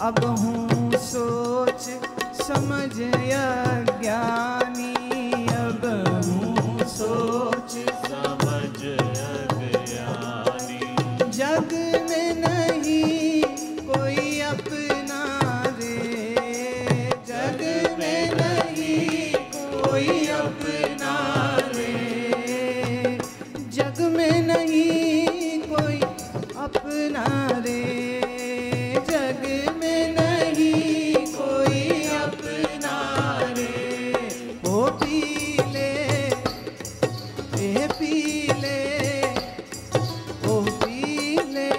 अब हूँ सोच समझ अज्ञानी, अब हूँ सोच समझ अज्ञानी। जग में नहीं कोई अपना रे, जग में नहीं कोई अपना रे, जग में नहीं कोई अपना रे, जग में नहीं कोई अपना रे। ओ पी ले, ए पी ले, ओ पी ले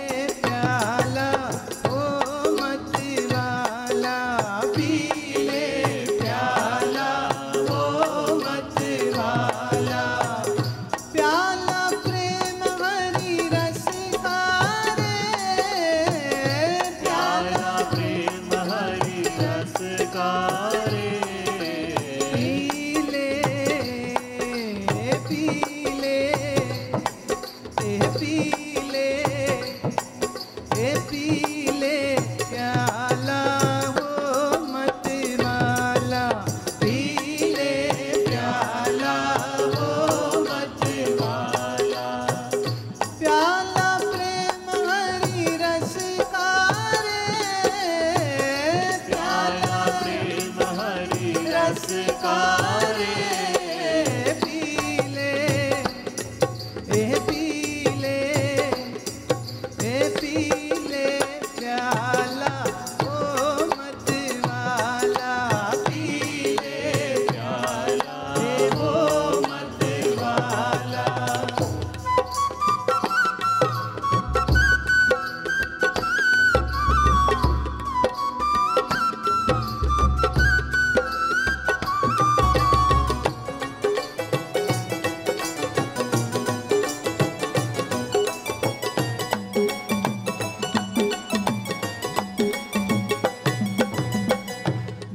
प्याला, ओ मत वाला, पी ले प्याला, ओ मत वाला। प्याला प्रेम हरि रस का रे, प्याला प्रेम हरि रस का रे। पी ले, पी ले, पी ले, पी ले प्याला, हो मत वाला, पी ले प्याला, हो मत वाला। प्याला प्रेम हरि रस का रे, प्याला प्रेम हरि रस का रे। पी ले, पी ले, पी ले प्याला, ओ मत वाला, पी ले प्याला ओ मत वाला।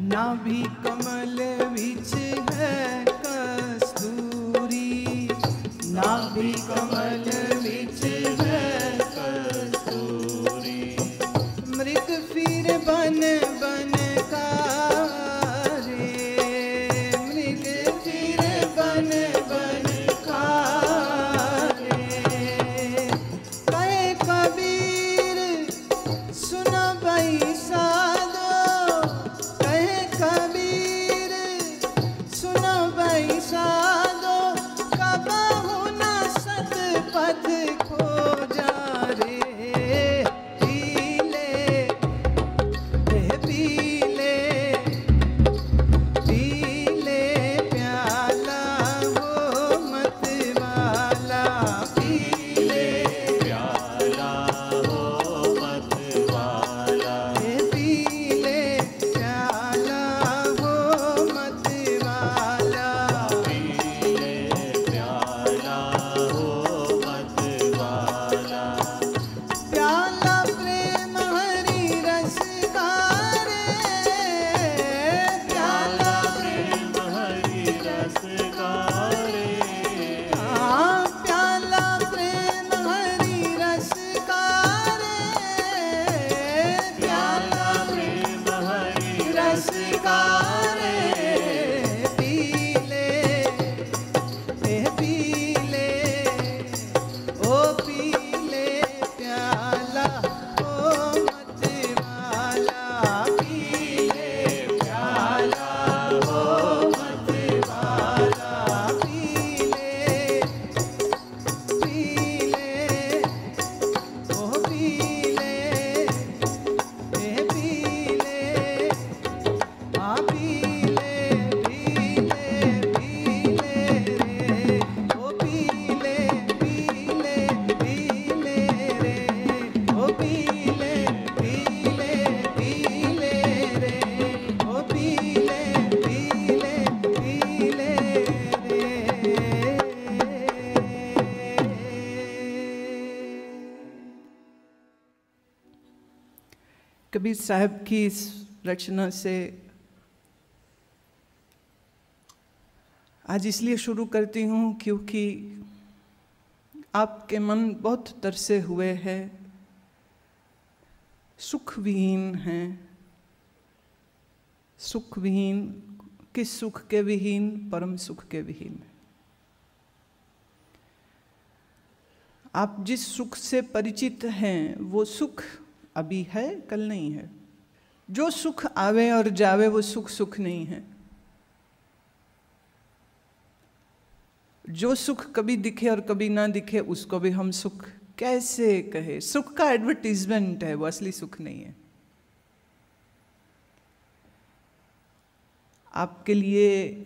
नाभि कमल विच है कस्तूरी, नाभि कमल विच है कस्तूरी। मृग फिर बन बन का रे, मृग फिर बन बन का रे। कहे कबीर सुनो भाई साधो, कहे कबीर सुनो भाई साधो, कबहु न सतपथ खोजा रे। पी ले, कबीर साहब की इस रचना से आज इसलिए शुरू करती हूँ क्योंकि आपके मन बहुत तरसे हुए हैं, सुख विहीन हैं। सुख विहीन, किस सुख के विहीन? परम सुख के विहीन। आप जिस सुख से परिचित हैं वो सुख अभी है, कल नहीं है। जो सुख आवे और जावे वो सुख सुख नहीं है। जो सुख कभी दिखे और कभी ना दिखे उसको भी हम सुख कैसे कहे? सुख का एडवर्टीजमेंट है, वो असली सुख नहीं है। आपके लिए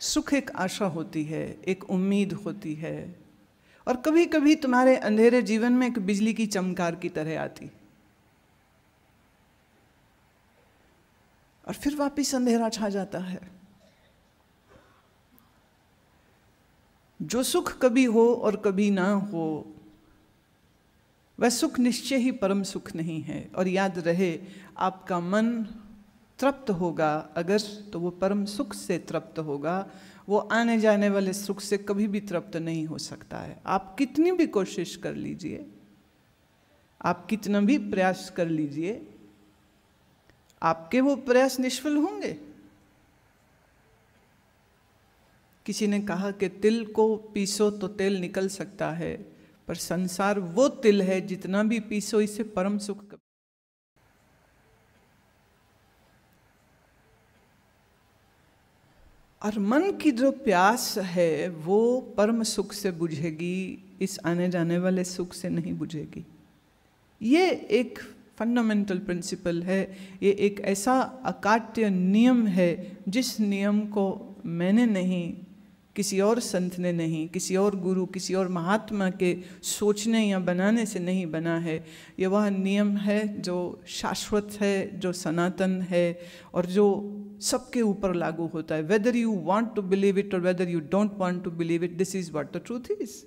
सुख एक आशा होती है, एक उम्मीद होती है, और कभी कभी तुम्हारे अंधेरे जीवन में एक बिजली की चमकार की तरह आती, और फिर वापिस अंधेरा छा जाता है। जो सुख कभी हो और कभी ना हो वह सुख निश्चय ही परम सुख नहीं है। और याद रहे, आपका मन तृप्त होगा अगर, तो वो परम सुख से तृप्त होगा। वो आने जाने वाले सुख से कभी भी तृप्त नहीं हो सकता है। आप कितनी भी कोशिश कर लीजिए, आप कितना भी प्रयास कर लीजिए, आपके वो प्रयास निष्फल होंगे। किसी ने कहा कि तिल को पीसो तो तेल निकल सकता है, पर संसार वो तिल है जितना भी पीसो इसे परम सुख। और मन की जो प्यास है वो परम सुख से बुझेगी, इस आने जाने वाले सुख से नहीं बुझेगी। ये एक फंडामेंटल प्रिंसिपल है, ये एक ऐसा अकाट्य नियम है जिस नियम को मैंने नहीं, किसी और संत ने नहीं, किसी और गुरु, किसी और महात्मा के सोचने या बनाने से नहीं बना है। ये वह नियम है जो शाश्वत है, जो सनातन है, और जो सबके ऊपर लागू होता है। Whether you want to believe it और whether you don't want to believe it, this is what the truth is.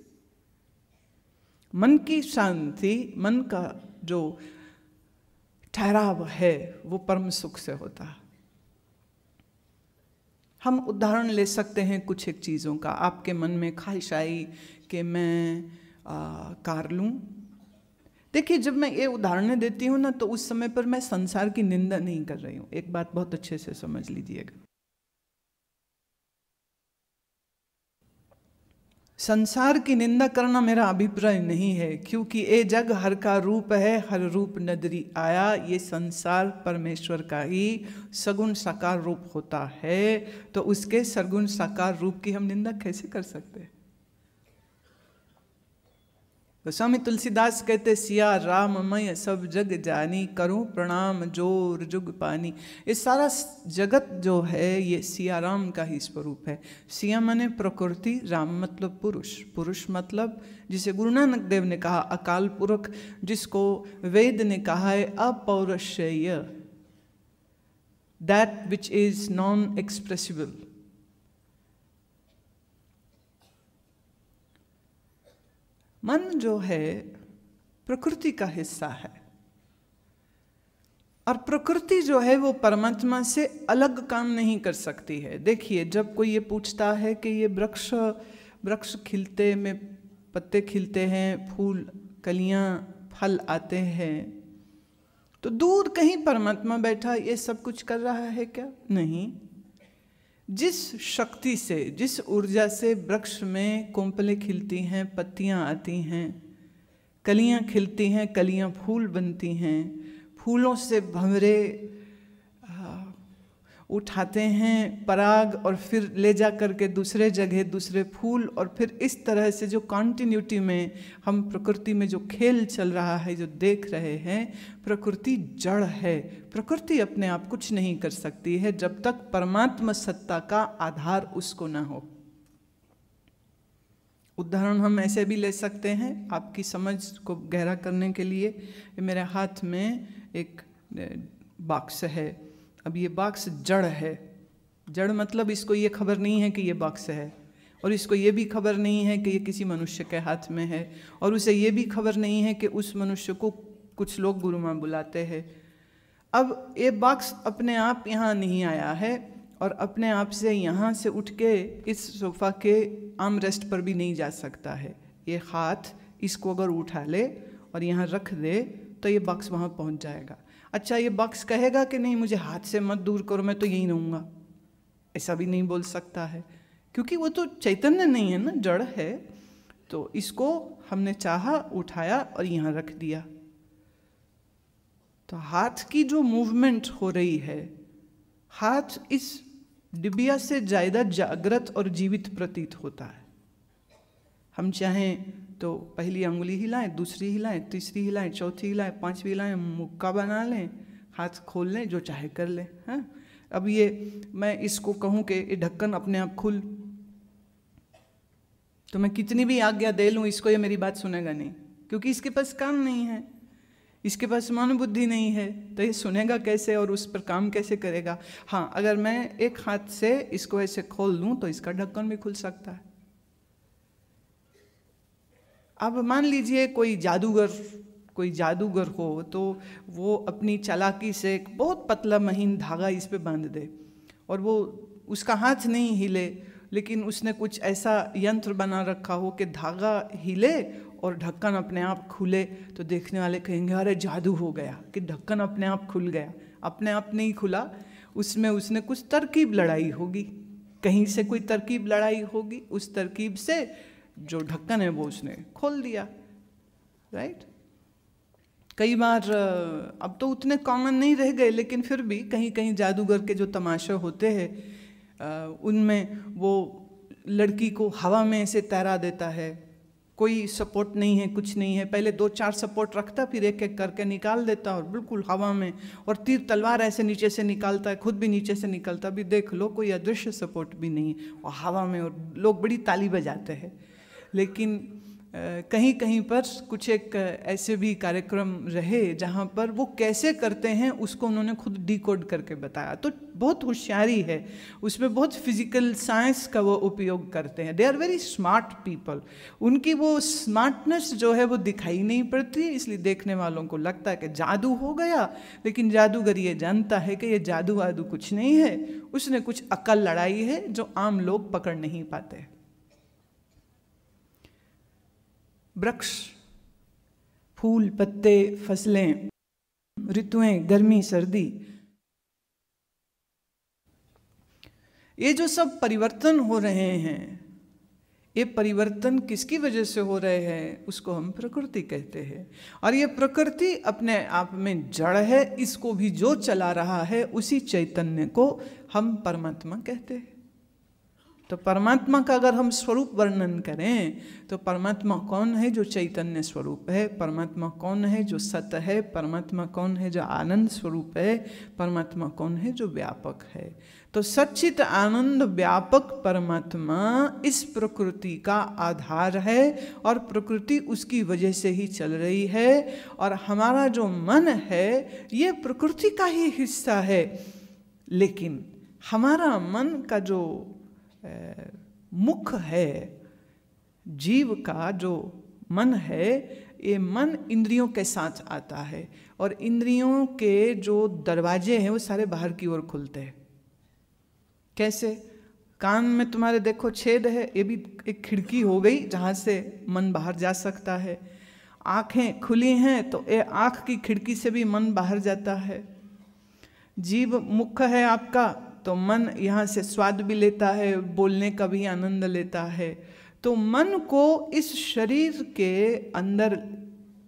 मन की शांति, मन का जो ठहराव है वो परम सुख से होता है। हम उदाहरण ले सकते हैं कुछ एक चीज़ों का। आपके मन में ख्वाहिश आई कि मैं कार लूँ। देखिए, जब मैं ये उदाहरणें देती हूँ ना, तो उस समय पर मैं संसार की निंदा नहीं कर रही हूँ। एक बात बहुत अच्छे से समझ लीजिएगा, संसार की निंदा करना मेरा अभिप्राय नहीं है, क्योंकि ये जग हर का रूप है, हर रूप नदरी आया। ये संसार परमेश्वर का ही सगुण साकार रूप होता है, तो उसके सगुण साकार रूप की हम निंदा कैसे कर सकते हैं? तो स्वामी तुलसीदास कहते, सिया राम मय सब जग जानी, करूं प्रणाम जोर जुग पानी। ये सारा जगत जो है ये सिया राम का ही स्वरूप है। सिया माने प्रकृति, राम मतलब पुरुष, पुरुष मतलब जिसे गुरु नानक देव ने कहा अकाल पुरख, जिसको वेद ने कहा है अपौरुषेय, that which is non expressible. मन जो है प्रकृति का हिस्सा है, और प्रकृति जो है वो परमात्मा से अलग काम नहीं कर सकती है। देखिए, जब कोई ये पूछता है कि ये वृक्ष खिलते में पत्ते खिलते हैं, फूल, कलियां, फल आते हैं, तो दूर कहीं परमात्मा बैठा ये सब कुछ कर रहा है क्या? नहीं। जिस शक्ति से, जिस ऊर्जा से वृक्ष में कोंपलें खिलती हैं, पत्तियां आती हैं, कलियां खिलती हैं, कलियां फूल बनती हैं, फूलों से भंवरे उठाते हैं पराग, और फिर ले जा करके दूसरे जगह दूसरे फूल, और फिर इस तरह से जो कॉन्टिन्यूटी में हम प्रकृति में जो खेल चल रहा है, जो देख रहे हैं, प्रकृति जड़ है। प्रकृति अपने आप कुछ नहीं कर सकती है जब तक परमात्मा सत्ता का आधार उसको ना हो। उदाहरण हम ऐसे भी ले सकते हैं आपकी समझ को गहरा करने के लिए। मेरे हाथ में एक बॉक्स है। अब ये बॉक्स जड़ है। जड़ मतलब इसको ये खबर नहीं है कि ये बॉक्स है, और इसको ये भी खबर नहीं है कि ये किसी मनुष्य के हाथ में है, और उसे ये भी खबर नहीं है कि उस मनुष्य को कुछ लोग गुरु माँ बुलाते हैं। अब ये बॉक्स अपने आप यहाँ नहीं आया है और अपने आप से यहाँ से उठ के इस सोफ़ा के आर्म रेस्ट पर भी नहीं जा सकता है। ये हाथ इसको अगर उठा ले और यहाँ रख दे तो ये बॉक्स वहाँ पहुँच जाएगा। अच्छा, ये बॉक्स कहेगा कि नहीं मुझे हाथ से मत दूर करो, मैं तो यहीं रहूँगा, ऐसा भी नहीं बोल सकता है, क्योंकि वो तो चैतन्य नहीं है ना, जड़ है। तो इसको हमने चाहा, उठाया और यहाँ रख दिया। तो हाथ की जो मूवमेंट हो रही है, हाथ इस डिबिया से ज़्यादा जागृत और जीवित प्रतीत होता है। हम चाहें तो पहली अंगुली हिलाएं, दूसरी हिलाएं, तीसरी हिलाएं, चौथी हिलाएं, पांचवी हिलाएं, मुक्का बना लें, हाथ खोल लें, जो चाहे कर लें। हाँ, अब ये मैं इसको कहूँ कि ये ढक्कन अपने आप खुल, तो मैं कितनी भी आज्ञा दे लूँ इसको, ये मेरी बात सुनेगा नहीं, क्योंकि इसके पास कान नहीं है, इसके पास मन बुद्धि नहीं है। तो ये सुनेगा कैसे और उस पर काम कैसे करेगा? हाँ, अगर मैं एक हाथ से इसको ऐसे खोल दूँ तो इसका ढक्कन भी खुल सकता है। अब मान लीजिए कोई जादूगर हो तो वो अपनी चालाकी से एक बहुत पतला महीन धागा इस पे बांध दे और वो उसका हाथ नहीं हिले, लेकिन उसने कुछ ऐसा यंत्र बना रखा हो कि धागा हिले और ढक्कन अपने आप खुले, तो देखने वाले कहेंगे अरे जादू हो गया कि ढक्कन अपने आप खुल गया। अपने आप नहीं खुला, उसमें उसने कुछ तरकीब लड़ाई होगी, कहीं से कोई तरकीब लड़ाई होगी, उस तरकीब से जो ढक्कन है वो उसने खोल दिया। राइट? कई बार अब तो उतने कॉमन नहीं रह गए, लेकिन फिर भी कहीं कहीं जादूगर के जो तमाशे होते हैं उनमें वो लड़की को हवा में ऐसे तैरा देता है, कोई सपोर्ट नहीं है, कुछ नहीं है, पहले 2-4 सपोर्ट रखता, फिर एक एक करके निकाल देता और बिल्कुल हवा में, और तीर तलवार ऐसे नीचे से निकालता है, खुद भी नीचे से निकलता, भी देख लो कोई अदृश्य सपोर्ट भी नहीं है, और हवा में, और लोग बड़ी ताली बजाते हैं। लेकिन कहीं कहीं पर कुछ एक ऐसे भी कार्यक्रम रहे जहाँ पर वो कैसे करते हैं उसको उन्होंने खुद डिकोड करके बताया। तो बहुत होशियारी है उसमें, बहुत फिजिकल साइंस का वो उपयोग करते हैं। They are very smart people. उनकी वो स्मार्टनेस जो है वो दिखाई नहीं पड़ती, इसलिए देखने वालों को लगता है कि जादू हो गया, लेकिन जादूगर ये जानता है कि ये जादू वादू कुछ नहीं है, उसने कुछ अक्ल लड़ाई है जो आम लोग पकड़ नहीं पाते। वृक्ष, फूल, पत्ते, फसलें, ऋतुएं, गर्मी, सर्दी, ये जो सब परिवर्तन हो रहे हैं, ये परिवर्तन किसकी वजह से हो रहे हैं? उसको हम प्रकृति कहते हैं। और ये प्रकृति अपने आप में जड़ है, इसको भी जो चला रहा है उसी चैतन्य को हम परमात्मा कहते हैं। तो परमात्मा का अगर हम स्वरूप वर्णन करें तो परमात्मा कौन है? जो चैतन्य स्वरूप है। परमात्मा कौन है? जो सत है। परमात्मा कौन है? जो आनंद स्वरूप है। परमात्मा कौन है? जो व्यापक है। तो सच्चित आनंद व्यापक परमात्मा इस प्रकृति का आधार है और प्रकृति उसकी वजह से ही चल रही है। और हमारा जो मन है ये प्रकृति का ही हिस्सा है, लेकिन हमारा मन का जो मुख है, जीव का जो मन है, ये मन इंद्रियों के साथ आता है और इंद्रियों के जो दरवाजे हैं वो सारे बाहर की ओर खुलते हैं। कैसे? कान में तुम्हारे देखो छेद है, ये भी एक खिड़की हो गई जहाँ से मन बाहर जा सकता है। आँखें खुली हैं तो ये आँख की खिड़की से भी मन बाहर जाता है। जीभ, मुख है आपका, तो मन यहाँ से स्वाद भी लेता है, बोलने का भी आनंद लेता है। तो मन को इस शरीर के अंदर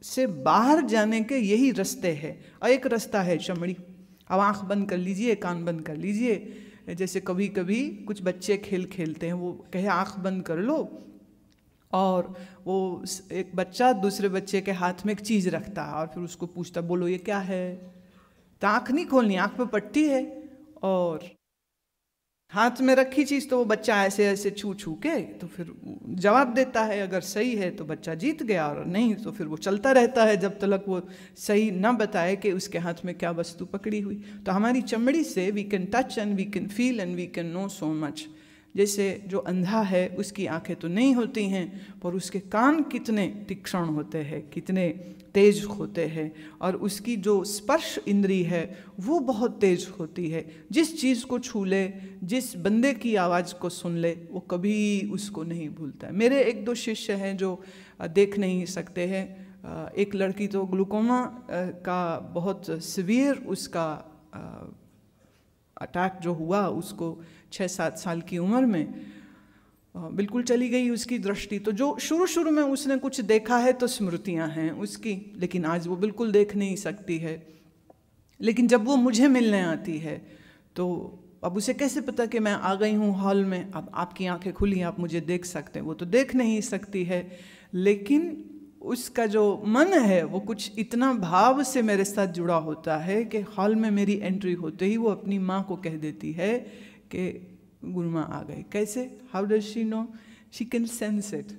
से बाहर जाने के यही रास्ते हैं। और एक रास्ता है चमड़ी। अब आँख बंद कर लीजिए, कान बंद कर लीजिए। जैसे कभी कभी कुछ बच्चे खेल खेलते हैं, वो कहे आँख बंद कर लो, और वो एक बच्चा दूसरे बच्चे के हाथ में एक चीज़ रखता है और फिर उसको पूछता, बोलो ये क्या है? तो आँख नहीं खोलनी, आँख पे पट्टी है, और हाथ में रखी चीज़ तो वो बच्चा ऐसे ऐसे छू छू के तो फिर जवाब देता है। अगर सही है तो बच्चा जीत गया, और नहीं तो फिर वो चलता रहता है जब तक वो सही ना बताए कि उसके हाथ में क्या वस्तु पकड़ी हुई। तो हमारी चमड़ी से we can touch and we can feel and we can know so much. जैसे जो अंधा है उसकी आंखें तो नहीं होती हैं, पर उसके कान कितने तीक्ष्ण होते हैं, कितने तेज होते हैं, और उसकी जो स्पर्श इंद्री है वो बहुत तेज होती है। जिस चीज़ को छू ले, जिस बंदे की आवाज़ को सुन ले, वो कभी उसको नहीं भूलता है। मेरे 1-2 शिष्य हैं जो देख नहीं सकते हैं। एक लड़की तो ग्लूकोमा का बहुत सिवियर उसका अटैक जो हुआ, उसको 6-7 साल की उम्र में बिल्कुल चली गई उसकी दृष्टि। तो जो शुरू में उसने कुछ देखा है तो स्मृतियां हैं उसकी, लेकिन आज वो बिल्कुल देख नहीं सकती है। लेकिन जब वो मुझे मिलने आती है तो अब उसे कैसे पता कि मैं आ गई हूँ हॉल में, अब आपकी आंखें खुली, आप मुझे देख सकते हैं। वो तो देख नहीं सकती है, लेकिन उसका जो मन है वो कुछ इतना भाव से मेरे साथ जुड़ा होता है कि हॉल में मेरी एंट्री होते ही वो अपनी माँ को कह देती है कि गुरु माँ आ गए। कैसे? How does she know? She can sense it,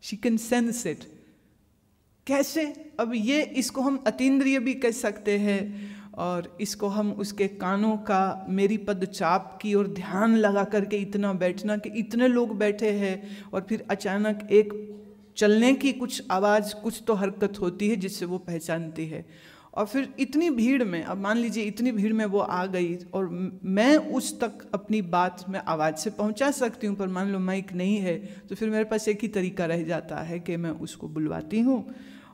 she can sense it. कैसे? अब ये, इसको हम अतीन्द्रिय भी कह सकते हैं, और इसको हम उसके कानों का मेरी पदचाप की ओर ध्यान लगा करके इतना बैठना कि इतने लोग बैठे हैं और फिर अचानक एक चलने की कुछ आवाज़, कुछ तो हरकत होती है जिससे वो पहचानती है। और फिर इतनी भीड़ में, अब मान लीजिए इतनी भीड़ में वो आ गई और मैं उस तक अपनी बात में आवाज़ से पहुंचा सकती हूँ, पर मान लो माइक नहीं है, तो फिर मेरे पास एक ही तरीका रह जाता है कि मैं उसको बुलवाती हूँ।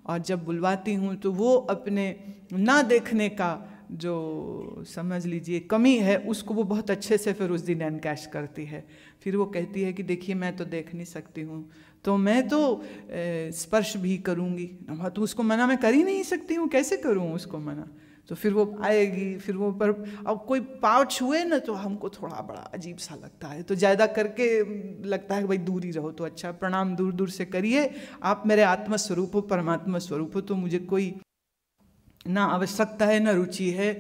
और जब बुलवाती हूँ तो वो अपने ना देखने का जो समझ लीजिए कमी है, उसको वो बहुत अच्छे से फिर उस दिन एनकैश करती है। फिर वो कहती है कि देखिए मैं तो देख नहीं सकती हूँ, तो मैं तो स्पर्श भी करूँगी। तो उसको मना मैं कर ही नहीं सकती हूँ, कैसे करूँ उसको मना? तो फिर वो आएगी, फिर वो पर अब कोई पाँव छुए ना तो हमको थोड़ा बड़ा अजीब सा लगता है, तो ज़्यादा करके लगता है कि भाई दूर ही रहो तो अच्छा। प्रणाम दूर दूर से करिए, आप मेरे आत्मा स्वरूप हो, परमात्मा स्वरूप हो, तो मुझे कोई ना आवश्यकता है ना रुचि है,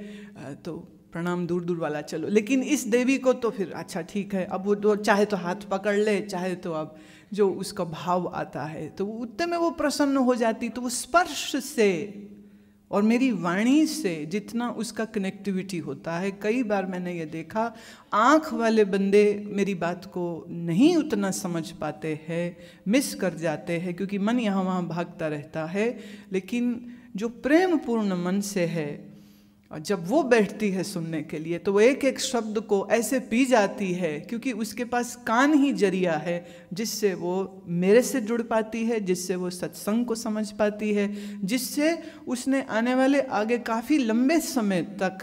तो प्रणाम दूर दूर वाला चलो। लेकिन इस देवी को तो फिर अच्छा ठीक है, अब वो चाहे तो हाथ पकड़ ले, चाहे तो अब जो उसका भाव आता है तो उतने में वो प्रसन्न हो जाती। तो वो स्पर्श से और मेरी वाणी से जितना उसका कनेक्टिविटी होता है, कई बार मैंने ये देखा आँख वाले बंदे मेरी बात को नहीं उतना समझ पाते हैं, मिस कर जाते हैं, क्योंकि मन यहाँ वहाँ भागता रहता है। लेकिन जो प्रेम पूर्ण मन से है, और जब वो बैठती है सुनने के लिए, तो वो एक एक शब्द को ऐसे पी जाती है, क्योंकि उसके पास कान ही जरिया है जिससे वो मेरे से जुड़ पाती है, जिससे वो सत्संग को समझ पाती है, जिससे उसने आने वाले आगे काफ़ी लंबे समय तक,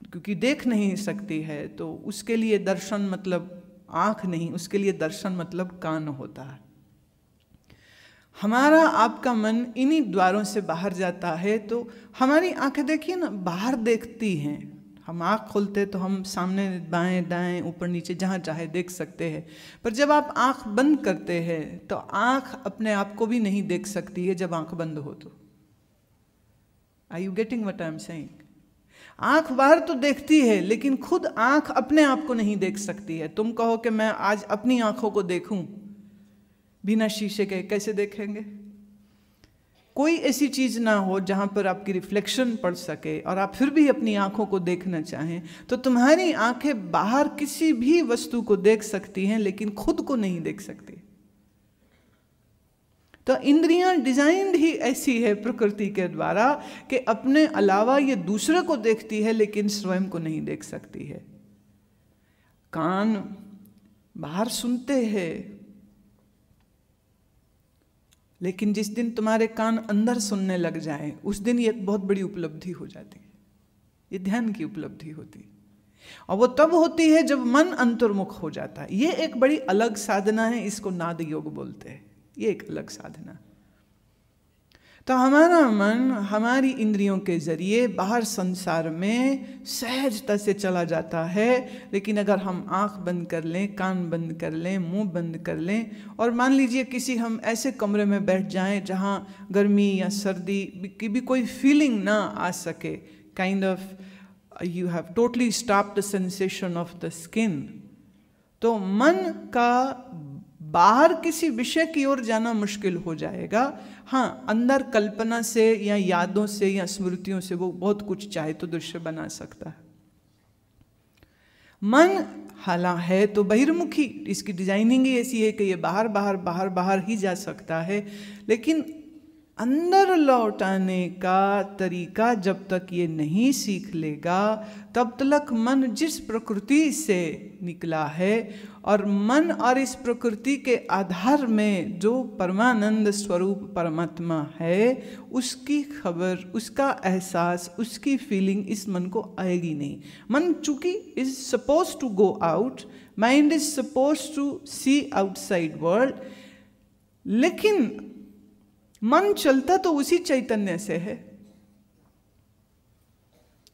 क्योंकि देख नहीं सकती है, तो उसके लिए दर्शन मतलब आँख नहीं, उसके लिए दर्शन मतलब कान होता है। हमारा आपका मन इन्हीं द्वारों से बाहर जाता है, तो हमारी आंखें देखिए ना बाहर देखती हैं। हम आँख खोलते तो हम सामने बाएं दाएं ऊपर नीचे जहाँ चाहे देख सकते हैं, पर जब आप आँख बंद करते हैं तो आँख अपने आप को भी नहीं देख सकती है जब आँख बंद हो तो। Are you getting what I am saying? आँख बाहर तो देखती है, लेकिन खुद आँख अपने आप को नहीं देख सकती है। तुम कहो कि मैं आज अपनी आँखों को देखूं बिना शीशे के, कैसे देखेंगे? कोई ऐसी चीज़ ना हो जहाँ पर आपकी रिफ्लेक्शन पड़ सके और आप फिर भी अपनी आँखों को देखना चाहें, तो तुम्हारी आँखें बाहर किसी भी वस्तु को देख सकती हैं, लेकिन खुद को नहीं देख सकती। तो इंद्रियां डिजाइंड ही ऐसी है प्रकृति के द्वारा कि अपने अलावा ये दूसरे को देखती है, लेकिन स्वयं को नहीं देख सकती है। कान बाहर सुनते हैं, लेकिन जिस दिन तुम्हारे कान अंदर सुनने लग जाए, उस दिन ये एक बहुत बड़ी उपलब्धि हो जाती है। ये ध्यान की उपलब्धि होती है, और वो तब होती है जब मन अंतर्मुख हो जाता है। ये एक बड़ी अलग साधना है, इसको नाद योग बोलते हैं। ये एक अलग साधना। तो हमारा मन हमारी इंद्रियों के जरिए बाहर संसार में सहजता से चला जाता है, लेकिन अगर हम आंख बंद कर लें, कान बंद कर लें, मुंह बंद कर लें, और मान लीजिए किसी हम ऐसे कमरे में बैठ जाएं जहां गर्मी या सर्दी की भी कोई फीलिंग ना आ सके, kind of you have totally stop the sensation of the skin, तो मन का बाहर किसी विषय की ओर जाना मुश्किल हो जाएगा। हाँ, अंदर कल्पना से या यादों से या स्मृतियों से वो बहुत कुछ चाहे तो दृश्य बना सकता है। मन हाला है तो बहिर्मुखी, इसकी डिजाइनिंग ही ऐसी है कि ये बाहर बाहर बाहर बाहर ही जा सकता है, लेकिन अंदर लौटाने का तरीका जब तक ये नहीं सीख लेगा तब तक मन जिस प्रकृति से निकला है और मन और इस प्रकृति के आधार में जो परमानंद स्वरूप परमात्मा है उसकी खबर, उसका एहसास, उसकी फीलिंग इस मन को आएगी नहीं। मन चूंकि is suppose to go out, mind is suppose to see outside world, लेकिन मन चलता तो उसी चैतन्य से है।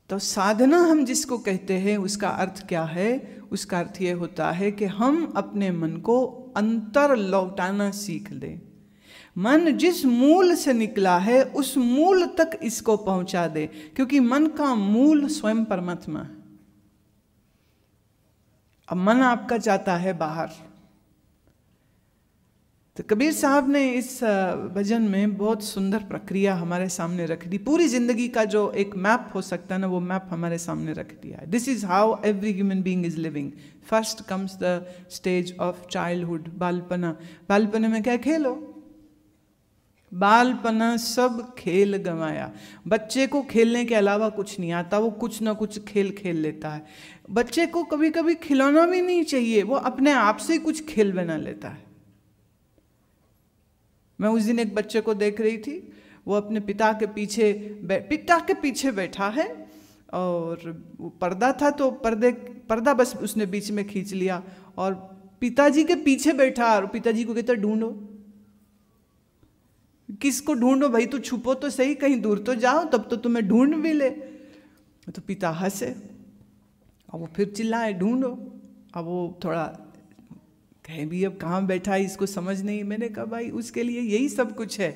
तो साधना हम जिसको कहते हैं उसका अर्थ क्या है? उसका अर्थ ये होता है कि हम अपने मन को अंतर लौटाना सीख लें। मन जिस मूल से निकला है उस मूल तक इसको पहुंचा दे, क्योंकि मन का मूल स्वयं परमात्मा है। अब मन आपका जाता है बाहर। तो कबीर साहब ने इस भजन में बहुत सुंदर प्रक्रिया हमारे सामने रख दी। पूरी जिंदगी का जो एक मैप हो सकता है ना, वो मैप हमारे सामने रख दिया है। This is how every human being is living. First comes the stage of childhood, बालपना। बालपने में क्या खेलो? बालपना सब खेल गंवाया। बच्चे को खेलने के अलावा कुछ नहीं आता, वो कुछ ना कुछ खेल खेल लेता है। बच्चे को कभी कभी खिलौना भी नहीं चाहिए, वो अपने आप से कुछ खेल बना लेता है। मैं उस दिन एक बच्चे को देख रही थी, वो अपने पिता के पीछे बैठा है और वो पर्दा था तो पर्दा बस उसने बीच में खींच लिया और पिताजी के पीछे बैठा और पिताजी को कहता ढूंढो। किसको ढूंढो भाई? तू छुपो तो सही, कहीं दूर तो जाओ, तब तो तुम्हें ढूंढ भी ले। तो पिता हंसे और वो फिर चिल्लाए ढूंढो। अब वो थोड़ा कहे भी अब कहाँ बैठा है, इसको समझ नहीं। मैंने कहा भाई उसके लिए यही सब कुछ है,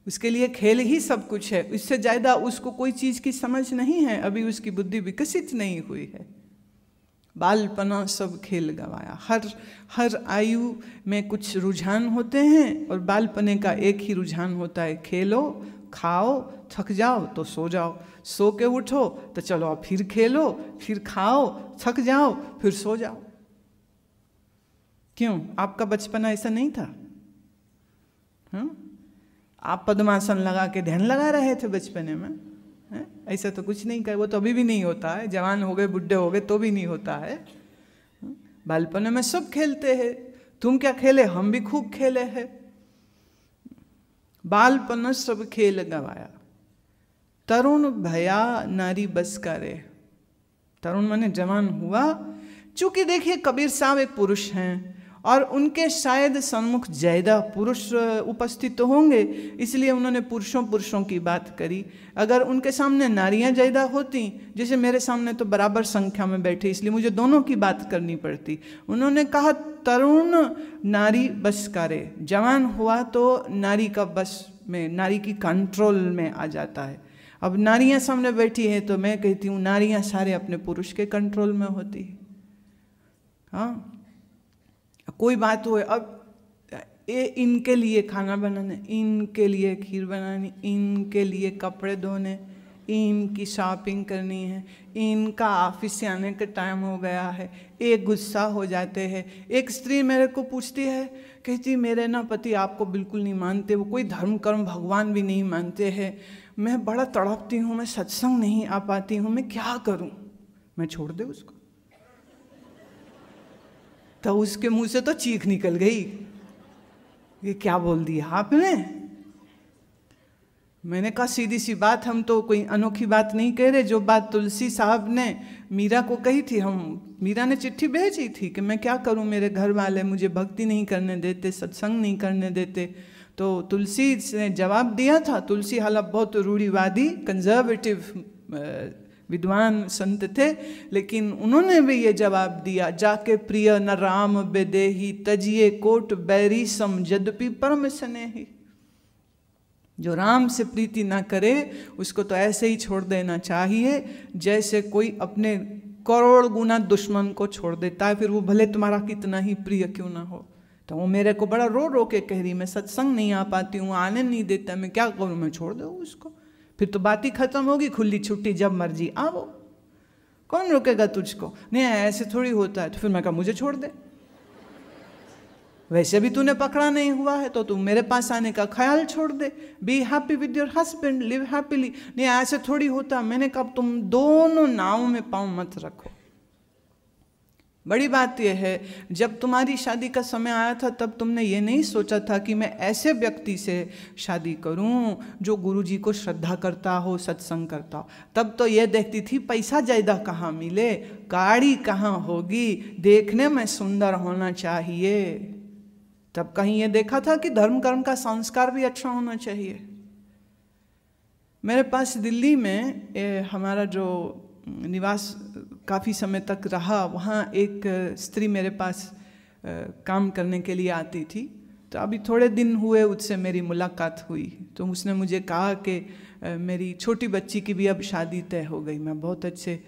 उसके लिए खेल ही सब कुछ है, इससे ज़्यादा उसको कोई चीज़ की समझ नहीं है, अभी उसकी बुद्धि विकसित नहीं हुई है। बालपना सब खेल गंवाया। हर आयु में कुछ रुझान होते हैं और बालपने का एक ही रुझान होता है, खेलो, खाओ, थक जाओ तो सो जाओ, सो के उठो तो चलो फिर खेलो, फिर खाओ, थक जाओ, फिर सो जाओ। क्यों? आपका बचपना ऐसा नहीं था? आप पद्मासन लगा के ध्यान लगा रहे थे बचपने में? ऐसा तो कुछ नहीं कर, वो तो अभी भी नहीं होता है। जवान हो गए, बुढ़े हो गए तो भी नहीं होता है। बालपने में सब खेलते हैं। तुम क्या खेले? हम भी खूब खेले हैं। बालपन सब खेल गवाया, तरुण भया नारी बस करे। तरुण माने जवान हुआ। चूंकि देखिए कबीर साहब एक पुरुष हैं और उनके शायद सम्मुख ज्यादा पुरुष उपस्थित तो होंगे, इसलिए उन्होंने पुरुषों की बात करी। अगर उनके सामने नारियां ज्यादा होती, जैसे मेरे सामने तो बराबर संख्या में बैठे, इसलिए मुझे दोनों की बात करनी पड़ती। उन्होंने कहा तरुण नारी बस करे। जवान हुआ तो नारी का बस में, नारी की कंट्रोल में आ जाता है। अब नारियां सामने बैठी है तो मैं कहती हूँ नारियां सारे अपने पुरुष के कंट्रोल में होती है। हाँ, कोई बात हो, अब इनके लिए खाना बनाने, इनके लिए खीर बनानी, इनके लिए कपड़े धोने, इनकी शॉपिंग करनी है, इनका ऑफिस से आने का टाइम हो गया है, एक गुस्सा हो जाते हैं। एक स्त्री मेरे को पूछती है, कहती मेरे ना पति आपको बिल्कुल नहीं मानते, वो कोई धर्म कर्म भगवान भी नहीं मानते हैं, मैं बड़ा तड़पती हूँ, मैं सत्संग नहीं आ पाती हूँ, मैं क्या करूँ? मैं छोड़ दे उसको। तो उसके मुंह से तो चीख निकल गई, ये क्या बोल दिया आपने? मैंने कहा सीधी सी बात, हम तो कोई अनोखी बात नहीं कह रहे। जो बात तुलसी साहब ने मीरा को कही थी, मीरा ने चिट्ठी भेजी थी कि मैं क्या करूं, मेरे घर वाले मुझे भक्ति नहीं करने देते, सत्संग नहीं करने देते। तो तुलसी ने जवाब दिया था। तुलसी हालांकि बहुत रूढ़िवादी कंजर्वेटिव विद्वान संत थे, लेकिन उन्होंने भी ये जवाब दिया, जाके प्रिय न राम बेदेही, तजिए कोट बैरी सम यद्यपि परम स्नेही। जो राम से प्रीति ना करे उसको तो ऐसे ही छोड़ देना चाहिए जैसे कोई अपने करोड़ गुना दुश्मन को छोड़ देता है, फिर वो भले तुम्हारा कितना ही प्रिय क्यों ना हो। तो वो मेरे को बड़ा रो रो के कह रही, मैं सत्संग नहीं आ पाती हूँ, आने नहीं देता, मैं क्या करूँ? मैं छोड़ दूँ उसको, फिर तो बात ही खत्म होगी, खुली छुट्टी जब मर्जी आओ, कौन रोकेगा तुझको? नहीं ऐसे थोड़ी होता है। तो फिर मैं कहा मुझे छोड़ दे। वैसे भी तूने पकड़ा नहीं हुआ है तो तू मेरे पास आने का ख्याल छोड़ दे। Be happy with your husband, live happily. नहीं, ऐसे थोड़ी होता। मैंने कहा तुम दोनों नाव में पाँव मत रखो। बड़ी बात यह है, जब तुम्हारी शादी का समय आया था तब तुमने ये नहीं सोचा था कि मैं ऐसे व्यक्ति से शादी करूं जो गुरुजी को श्रद्धा करता हो, सत्संग करता हो। तब तो ये देखती थी पैसा ज़्यादा कहाँ मिले, गाड़ी कहाँ होगी, देखने में सुंदर होना चाहिए। तब कहीं ये देखा था कि धर्म कर्म का संस्कार भी अच्छा होना चाहिए। मेरे पास दिल्ली में हमारा जो निवास काफ़ी समय तक रहा, वहाँ एक स्त्री मेरे पास काम करने के लिए आती थी। तो अभी थोड़े दिन हुए उससे मेरी मुलाकात हुई, तो उसने मुझे कहा कि मेरी छोटी बच्ची की भी अब शादी तय हो गई। मैं बहुत अच्छे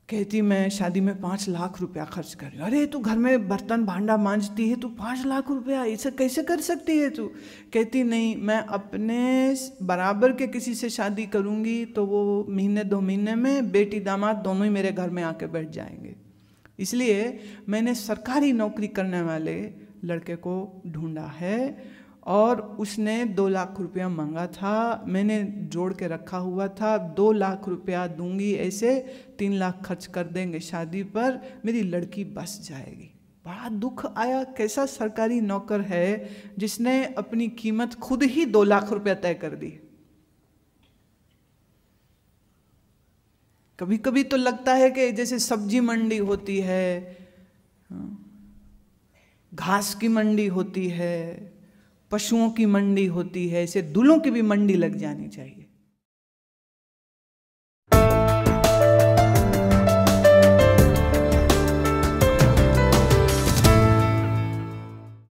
कहती, मैं शादी में 5 लाख रुपया खर्च कर रही हूँ। अरे तू घर में बर्तन भांडा मांजती है, तू 5 लाख रुपया इसे कैसे कर सकती है तू? कहती नहीं, मैं अपने बराबर के किसी से शादी करूँगी तो वो महीने 2 महीने में बेटी दामाद दोनों ही मेरे घर में आके बैठ जाएंगे। इसलिए मैंने सरकारी नौकरी करने वाले लड़के को ढूंढा है और उसने 2 लाख रुपया मांगा था। मैंने जोड़ के रखा हुआ था 2 लाख रुपया दूंगी, ऐसे 3 लाख खर्च कर देंगे शादी पर, मेरी लड़की बस जाएगी। बड़ा दुख आया, कैसा सरकारी नौकर है जिसने अपनी कीमत खुद ही 2 लाख रुपया तय कर दी। कभी कभी तो लगता है कि जैसे सब्जी मंडी होती है, घास की मंडी होती है, पशुओं की मंडी होती है, ऐसे दुल्हों की भी मंडी लग जानी चाहिए।